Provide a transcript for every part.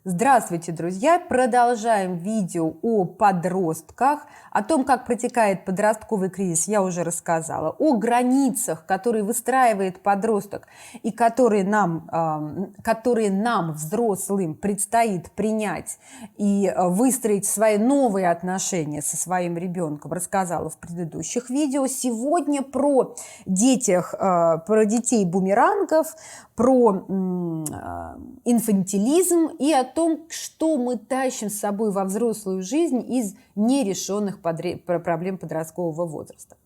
Здравствуйте, друзья! Продолжаем видео о подростках, о том, как протекает подростковый кризис, я уже рассказала, о границах, которые выстраивает подросток и которые нам, взрослым, предстоит принять и выстроить свои новые отношения со своим ребенком, рассказала в предыдущих видео. Сегодня про детей бумерангов, про инфантилизм и о том, что мы тащим с собой во взрослую жизнь из нерешенных проблем подросткового возраста.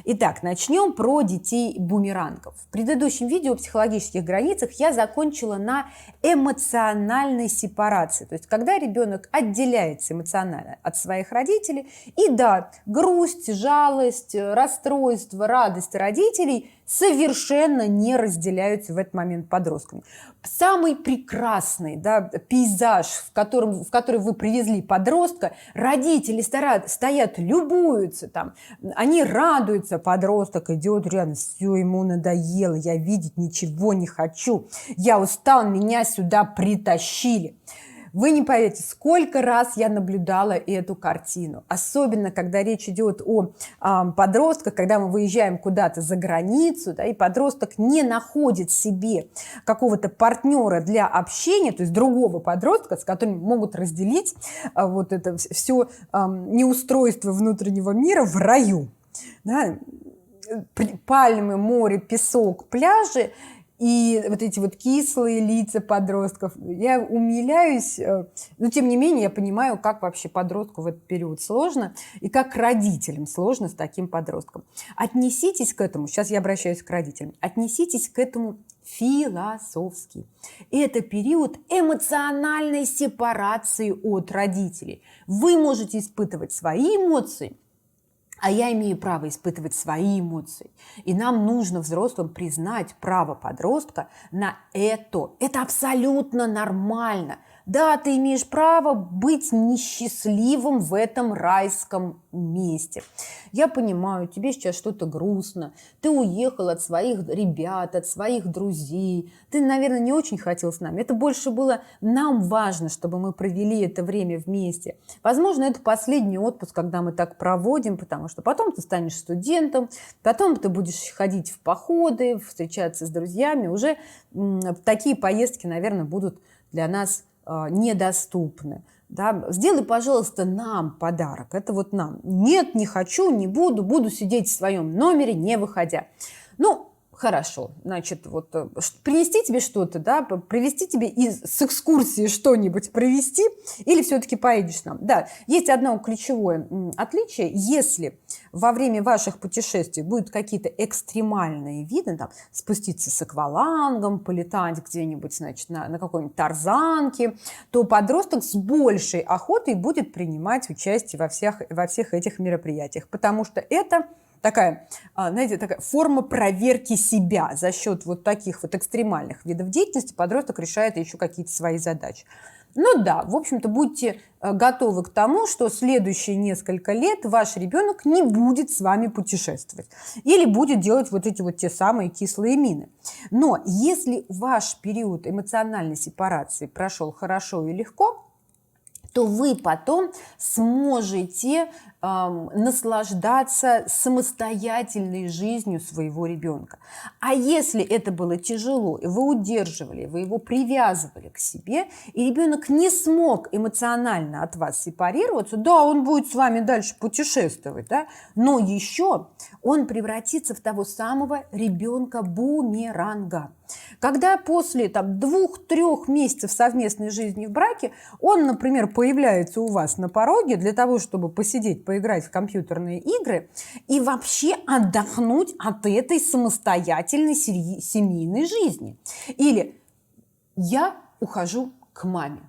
Итак, начнем про детей бумерангов. В предыдущем видео о психологических границах я закончила на эмоциональной сепарации, то есть когда ребенок отделяется эмоционально от своих родителей, и да, грусть, жалость, расстройство, радость родителей совершенно не разделяются в этот момент подростками. Самый прекрасный, пейзаж, в который вы привезли подростка, родители стоят, любуются, там, они радуются, подросток идет рядом, все, ему надоело, я видеть ничего не хочу, я устал, меня сюда притащили. Вы не поверите, сколько раз я наблюдала эту картину. Особенно, когда речь идет о подростках, когда мы выезжаем куда-то за границу, и подросток не находит себе какого-то партнера для общения, то есть другого подростка, с которым могут разделить вот это все неустройство внутреннего мира в раю. Да? Пальмы, море, песок, пляжи. И вот эти вот кислые лица подростков, я умиляюсь, но тем не менее я понимаю, как вообще подростку в этот период сложно и как родителям сложно с таким подростком. Отнеситесь к этому, сейчас я обращаюсь к родителям, отнеситесь к этому философски. Это период эмоциональной сепарации от родителей. Вы можете испытывать свои эмоции, а я имею право испытывать свои эмоции. И нам нужно взрослым признать право подростка на это. Это абсолютно нормально. Да, ты имеешь право быть несчастливым в этом райском месте. Я понимаю, тебе сейчас что-то грустно. Ты уехал от своих ребят, от своих друзей. Ты, наверное, не очень хотел с нами. Это больше было нам важно, чтобы мы провели это время вместе. Возможно, это последний отпуск, когда мы так проводим, потому что потом ты станешь студентом, потом ты будешь ходить в походы, встречаться с друзьями. Уже такие поездки, наверное, будут для нас недоступны. Да? Сделай, пожалуйста, нам подарок. Это вот нам. Нет, не хочу, не буду, буду сидеть в своем номере, не выходя. Ну, хорошо, значит, вот принести тебе что-то, да, привезти тебе с экскурсии что-нибудь привезти, или все-таки поедешь с нами. Да, есть одно ключевое отличие. Если во время ваших путешествий будут какие-то экстремальные виды, там, спуститься с аквалангом, полетать где-нибудь, значит, на какой-нибудь тарзанке, то подросток с большей охотой будет принимать участие во всех этих мероприятиях, потому что это такая, знаете, такая форма проверки себя. За счет вот таких вот экстремальных видов деятельности подросток решает еще какие-то свои задачи. Ну да, в общем-то, будьте готовы к тому, что следующие несколько лет ваш ребенок не будет с вами путешествовать или будет делать вот эти вот те самые кислые мины. Но если ваш период эмоциональной сепарации прошел хорошо и легко, то вы потом сможете наслаждаться самостоятельной жизнью своего ребенка. А если это было тяжело, и вы удерживали, вы его привязывали к себе, и ребенок не смог эмоционально от вас сепарироваться, да, он будет с вами дальше путешествовать, да, но еще он превратится в того самого ребенка-бумеранга. Когда после 2-3 месяцев совместной жизни в браке он, например, появляется у вас на пороге для того, чтобы посидеть, поиграть в компьютерные игры и вообще отдохнуть от этой самостоятельной семейной жизни. Или я ухожу к маме.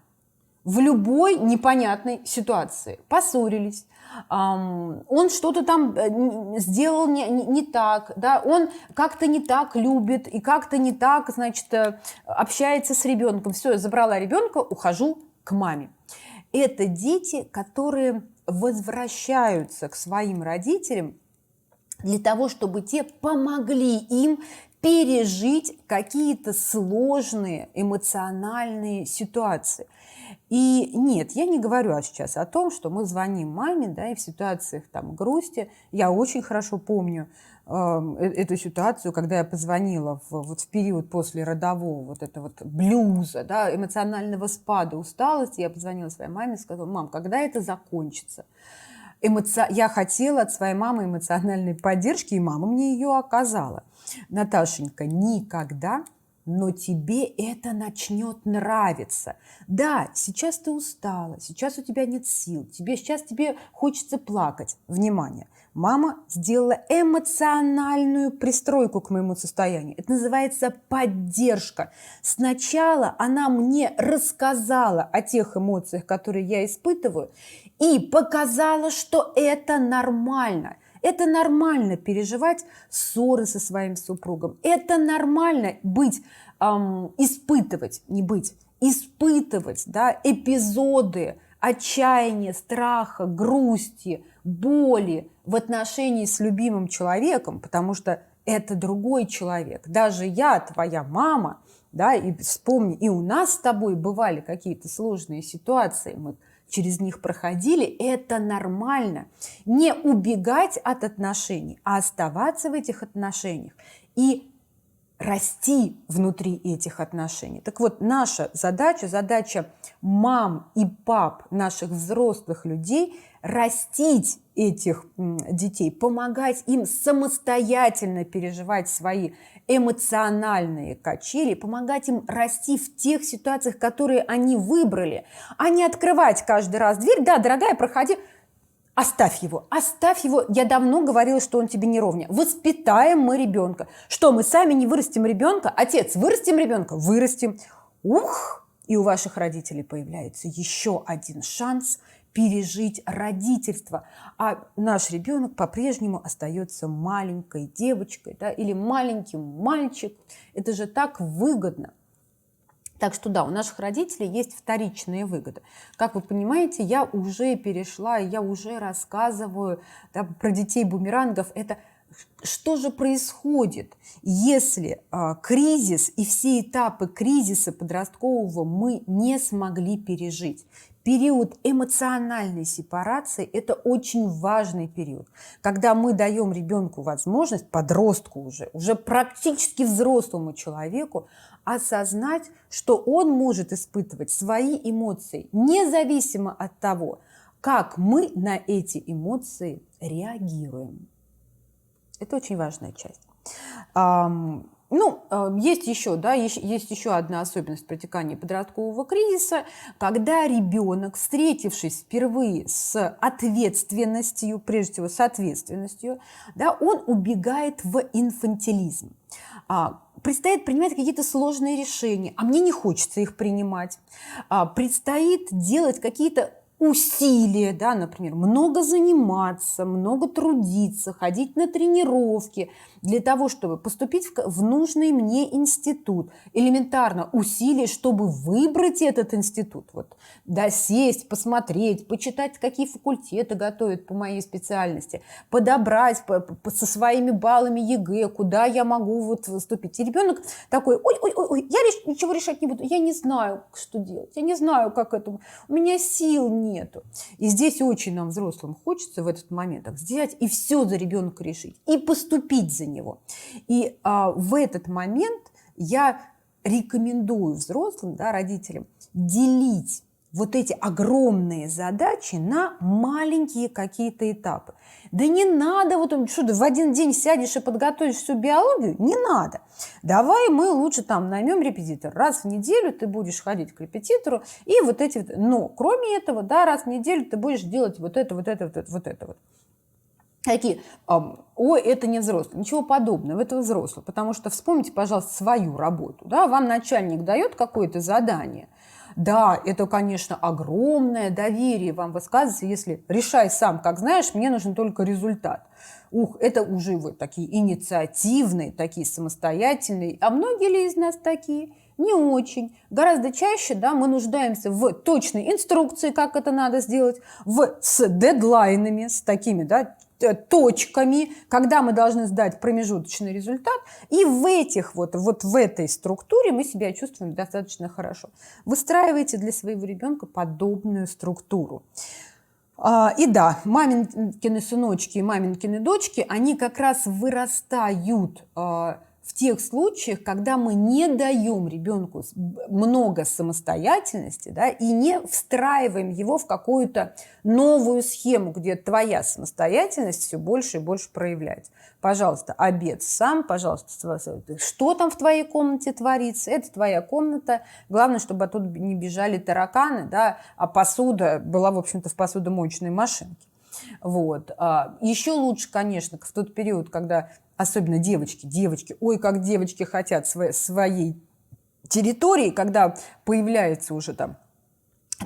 В любой непонятной ситуации. Поссорились, он что-то там сделал не так, да, он как-то не так любит и как-то не так, значит, общается с ребенком. Все, я забрала ребенка, ухожу к маме. Это дети, которые возвращаются к своим родителям для того, чтобы те помогли им пережить какие-то сложные эмоциональные ситуации. И нет, я не говорю сейчас о том, что мы звоним маме, да, и в ситуациях там грусти. Я очень хорошо помню эту ситуацию, когда я позвонила вот в период после родового вот этого вот блюза, да, эмоционального спада, усталости. Я позвонила своей маме и сказала: мам, когда это закончится? Я хотела от своей мамы эмоциональной поддержки, и мама мне ее оказала. Наташенька, никогда, но тебе это начнет нравиться. Да, сейчас ты устала, сейчас у тебя нет сил, сейчас тебе хочется плакать. Внимание, мама сделала эмоциональную пристройку к моему состоянию. Это называется поддержка. Сначала она мне рассказала о тех эмоциях, которые я испытываю, и показала, что это нормально. Это нормально переживать ссоры со своим супругом. Это нормально испытывать да, эпизоды отчаяния, страха, грусти, боли в отношении с любимым человеком, потому что это другой человек. Даже я, твоя мама, да, и вспомни, и у нас с тобой бывали какие-то сложные ситуации, мы через них проходили, это нормально. Не убегать от отношений, а оставаться в этих отношениях и расти внутри этих отношений. Так вот, наша задача мам и пап, наших взрослых людей, растить этих детей, помогать им самостоятельно переживать свои эмоциональные качели, помогать им расти в тех ситуациях, которые они выбрали, а не открывать каждый раз дверь: да, дорогая, проходи. Оставь его. Я давно говорила, что он тебе не ровня. Воспитаем мы ребенка. Что, мы сами не вырастим ребенка? Отец, вырастим ребенка? Вырастим. Ух! И у ваших родителей появляется еще один шанс пережить родительство. А наш ребенок по-прежнему остается маленькой девочкой, да, или маленьким мальчиком. Это же так выгодно. Так что да, у наших родителей есть вторичные выгоды. Как вы понимаете, я уже перешла, я уже рассказываю, да, про детей-бумерангов. Это что же происходит, если кризис и все этапы кризиса подросткового мы не смогли пережить? Период эмоциональной сепарации – это очень важный период, когда мы даем ребенку возможность, подростку уже практически взрослому человеку, осознать, что он может испытывать свои эмоции, независимо от того, как мы на эти эмоции реагируем. Это очень важная часть. Есть еще одна особенность протекания подросткового кризиса, когда ребенок, встретившись впервые с ответственностью, прежде всего с ответственностью, да, он убегает в инфантилизм. Предстоит принимать какие-то сложные решения, а мне не хочется их принимать. Предстоит делать какие-то усилия, да, например, много заниматься, много трудиться, ходить на тренировки для того, чтобы поступить в нужный мне институт. Элементарно усилия, чтобы выбрать этот институт. Вот, да, сесть, посмотреть, почитать, какие факультеты готовят по моей специальности, подобрать со своими баллами ЕГЭ, куда я могу вот выступить. И ребенок такой: ой, я ничего решать не буду, я не знаю, что делать, я не знаю, как это, у меня сил нету. И здесь очень нам, взрослым, хочется в этот момент взять и все за ребенка решить, и поступить за него. И в этот момент я рекомендую взрослым, да, родителям, делить вот эти огромные задачи на маленькие какие-то этапы. Да не надо, что ты в один день сядешь и подготовишь всю биологию, не надо. Давай мы лучше наймем репетитора. Раз в неделю ты будешь ходить к репетитору, и но кроме этого, да, раз в неделю ты будешь делать вот это. Такие: ой, это не взрослый. Ничего подобного, это взрослый. Потому что вспомните, пожалуйста, свою работу. Да? Вам начальник дает какое-то задание. Да, это, конечно, огромное доверие вам высказывается, если решай сам, как знаешь, мне нужен только результат. Это уже вы такие инициативные, такие самостоятельные. А многие ли из нас такие? Не очень. Гораздо чаще, да, мы нуждаемся в точной инструкции, как это надо сделать, с дедлайнами, с такими, да, точками, когда мы должны сдать промежуточный результат, и в этой структуре мы себя чувствуем достаточно хорошо. Выстраивайте для своего ребенка подобную структуру. И да, маменькины сыночки и маменькины дочки, они как раз вырастают в тех случаях, когда мы не даем ребенку много самостоятельности, да, и не встраиваем его в какую-то новую схему, где твоя самостоятельность все больше и больше проявляется. Пожалуйста, обед сам, пожалуйста, что там в твоей комнате творится, это твоя комната. Главное, чтобы оттуда не бежали тараканы, да, а посуда была, в общем-то, в посудомоечной машинке. Вот. Еще лучше, конечно, в тот период, когда особенно девочки, ой, как девочки хотят своей территории, когда появляется уже там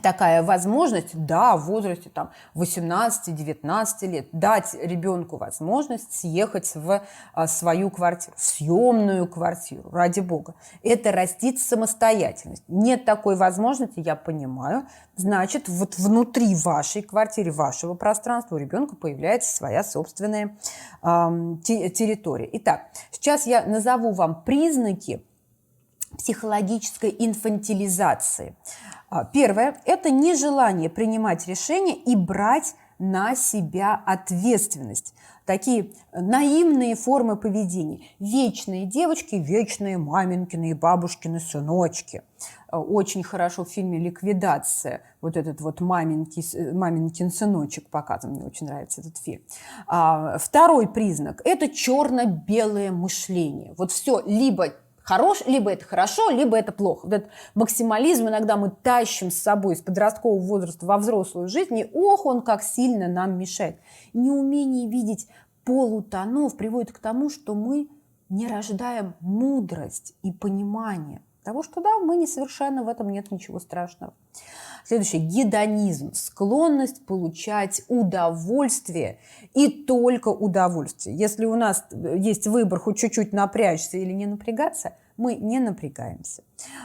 такая возможность, да, в возрасте 18-19 лет, дать ребенку возможность съехать в свою квартиру, в съемную квартиру, ради бога. Это растит самостоятельность. Нет такой возможности, я понимаю, значит, вот внутри вашей квартиры, вашего пространства у ребенка появляется своя собственная территория. Итак, сейчас я назову вам признаки психологической инфантилизации. Первое – это нежелание принимать решения и брать на себя ответственность. Такие наивные формы поведения. Вечные девочки, вечные маменькины и бабушкины сыночки. Очень хорошо в фильме «Ликвидация» вот этот вот маменькин сыночек показан. Мне очень нравится этот фильм. Второй признак – это черно-белое мышление. Вот все либо либо это хорошо, либо это плохо. Вот этот максимализм иногда мы тащим с собой из подросткового возраста во взрослую жизнь, и ох, он как сильно нам мешает. Неумение видеть полутонов приводит к тому, что мы не рождаем мудрость и понимание того, что да, мы несовершенны, в этом нет ничего страшного. Следующее – гедонизм, склонность получать удовольствие и только удовольствие. Если у нас есть выбор хоть чуть-чуть напрячься или не напрягаться, мы не напрягаемся.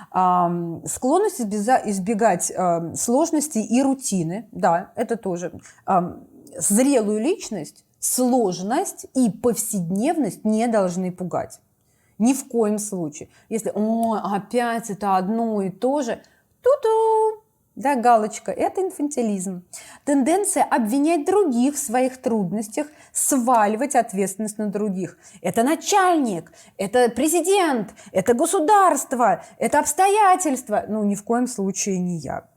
Склонность избегать сложностей и рутины, да, это тоже. Зрелую личность, сложность и повседневность не должны пугать. Ни в коем случае. Если опять это одно и то же, ту-ду! Да, галочка, это инфантилизм. Тенденция обвинять других в своих трудностях, сваливать ответственность на других. Это начальник, это президент, это государство, это обстоятельства. Ну, ни в коем случае не я.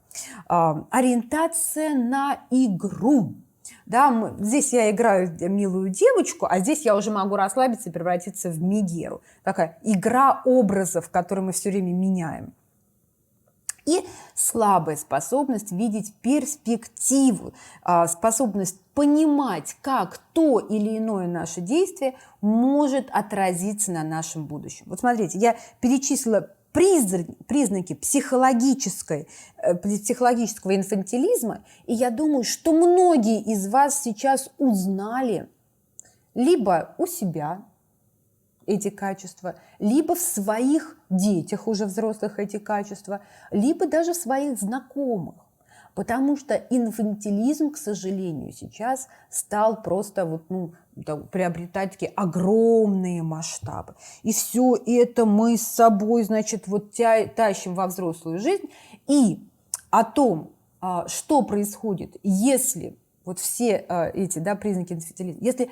Ориентация на игру. Да, здесь я играю милую девочку, а здесь я уже могу расслабиться и превратиться в Мегеру. Такая игра образов, которую мы все время меняем. И слабая способность видеть перспективу, способность понимать, как то или иное наше действие может отразиться на нашем будущем. Вот смотрите, я перечислила признаки психологического инфантилизма, и я думаю, что многие из вас сейчас узнали либо у себя эти качества, либо в своих детях, уже взрослых, эти качества, либо даже в своих знакомых. Потому что инфантилизм, к сожалению, сейчас стал просто приобретать такие огромные масштабы. И все это мы с собой, значит, тащим во взрослую жизнь. И о том, что происходит, если вот все эти признаки инфантилизма, если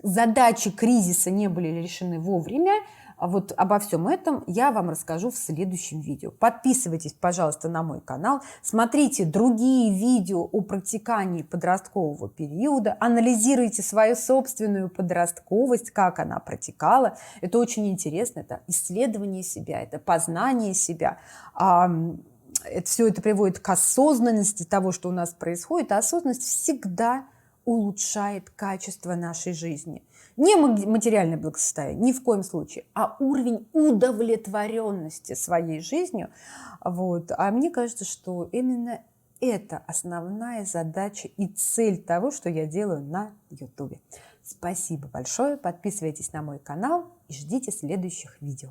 задачи кризиса не были решены вовремя, вот обо всем этом я вам расскажу в следующем видео. Подписывайтесь, пожалуйста, на мой канал, смотрите другие видео о протекании подросткового периода, анализируйте свою собственную подростковость, как она протекала. Это очень интересно, это исследование себя, это познание себя. Все это приводит к осознанности того, что у нас происходит, а осознанность всегда улучшает качество нашей жизни. Не материальное благосостояние, ни в коем случае, а уровень удовлетворенности своей жизнью. А мне кажется, что именно это основная задача и цель того, что я делаю на YouTube. Спасибо большое, подписывайтесь на мой канал и ждите следующих видео.